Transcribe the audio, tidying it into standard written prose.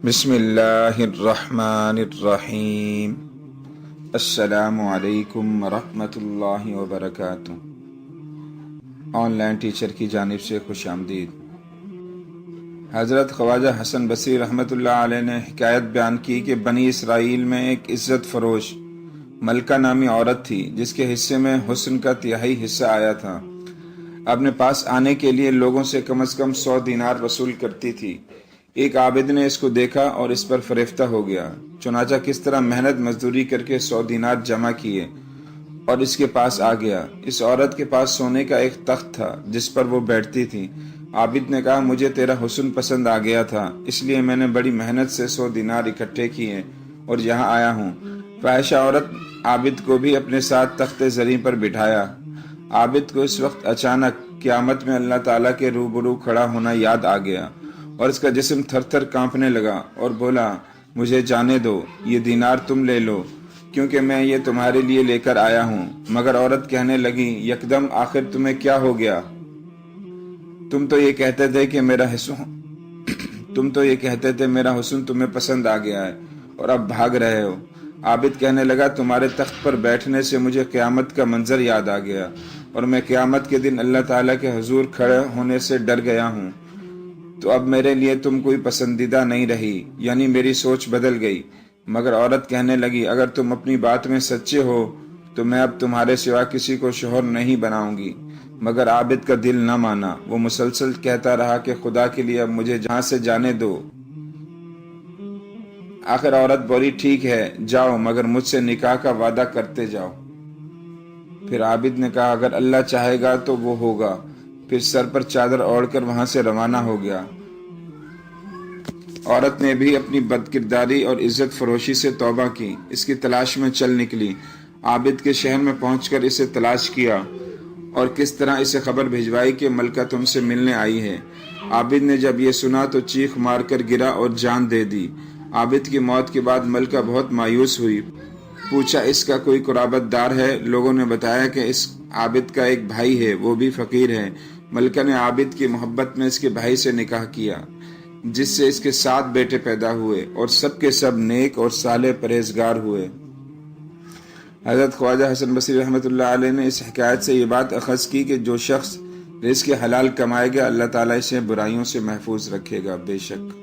بسم اللہ الرحمن الرحیم۔ السلام علیکم ورحمۃ اللہ وبرکاتہ۔ آن لائن ٹیچر کی جانب سے خوش آمدید۔ حضرت خواجہ حسن بصری رحمۃ اللہ علیہ نے حکایت بیان کی کہ بنی اسرائیل میں ایک عزت فروش ملکہ نامی عورت تھی جس کے حصے میں حسن کا تہائی حصہ آیا تھا۔ اپنے پاس آنے کے لیے لوگوں سے کم از کم 100 دینار وصول کرتی تھی۔ ایک عابد نے اس کو دیکھا اور اس پر فریفتہ ہو گیا، چنانچہ کس طرح محنت مزدوری کر کے 100 دینار جمع کیے اور اس کے پاس آ گیا۔ اس عورت کے پاس سونے کا ایک تخت تھا جس پر وہ بیٹھتی تھی۔ عابد نے کہا، مجھے تیرا حسن پسند آ گیا تھا، اس لیے میں نے بڑی محنت سے 100 دینار اکٹھے کیے اور یہاں آیا ہوں۔ فاحشہ عورت عابد کو بھی اپنے ساتھ تخت زریں پر بٹھایا۔ عابد کو اس وقت اچانک قیامت میں اللہ تعالیٰ کے روبرو کھڑا ہونا یاد آ گیا اور اس کا جسم تھر تھر کانپنے لگا اور بولا، مجھے جانے دو، یہ دینار تم لے لو کیونکہ میں یہ تمہارے لیے لے کر آیا ہوں۔ مگر عورت کہنے لگی، یکدم آخر تمہیں کیا ہو گیا؟ تم تو یہ کہتے تھے کہ میرا حسن تمہیں پسند آ گیا ہے اور اب بھاگ رہے ہو۔ عابد کہنے لگا، تمہارے تخت پر بیٹھنے سے مجھے قیامت کا منظر یاد آ گیا اور میں قیامت کے دن اللہ تعالیٰ کے حضور کھڑے ہونے سے ڈر گیا ہوں، تو اب میرے لیے تم کوئی پسندیدہ نہیں رہی، یعنی میری سوچ بدل گئی۔ مگر عورت کہنے لگی، اگر تم اپنی بات میں سچے ہو تو میں اب تمہارے سوا کسی کو شوہر نہیں بناؤں گی۔ مگر عابد کا دل نہ مانا، وہ مسلسل کہتا رہا کہ خدا کے لیے اب مجھے جہاں سے جانے دو۔ آخر عورت بولی، ٹھیک ہے جاؤ، مگر مجھ سے نکاح کا وعدہ کرتے جاؤ۔ پھر عابد نے کہا، اگر اللہ چاہے گا تو وہ ہوگا۔ پھر سر پر چادر اوڑھ کر وہاں سے روانہ ہو گیا۔ عورت نے بھی اپنی بدکرداری اور عزت فروشی سے توبہ کی، اس کی تلاش میں چل نکلی۔ عابد کے شہر میں پہنچ کر اسے تلاش کیا اور کس طرح اسے خبر بھجوائی کہ ملکہ تم سے ملنے آئی ہے۔ عابد نے جب یہ سنا تو چیخ مار کر گرا اور جان دے دی۔ عابد کی موت کے بعد ملکہ بہت مایوس ہوئی، پوچھا اس کا کوئی قرابت دار ہے؟ لوگوں نے بتایا کہ اس عابد کا ایک بھائی ہے، وہ بھی فقیر ہے۔ ملکہ نے عابد کی محبت میں اس کے بھائی سے نکاح کیا، جس سے اس کے 7 بیٹے پیدا ہوئے اور سب کے سب نیک اور صالح پرہیزگار ہوئے۔ حضرت خواجہ حسن بصری رحمۃ اللہ علیہ نے اس حکایت سے یہ بات اخذ کی کہ جو شخص رزق حلال کمائے گا اللہ تعالیٰ اسے برائیوں سے محفوظ رکھے گا۔ بے شک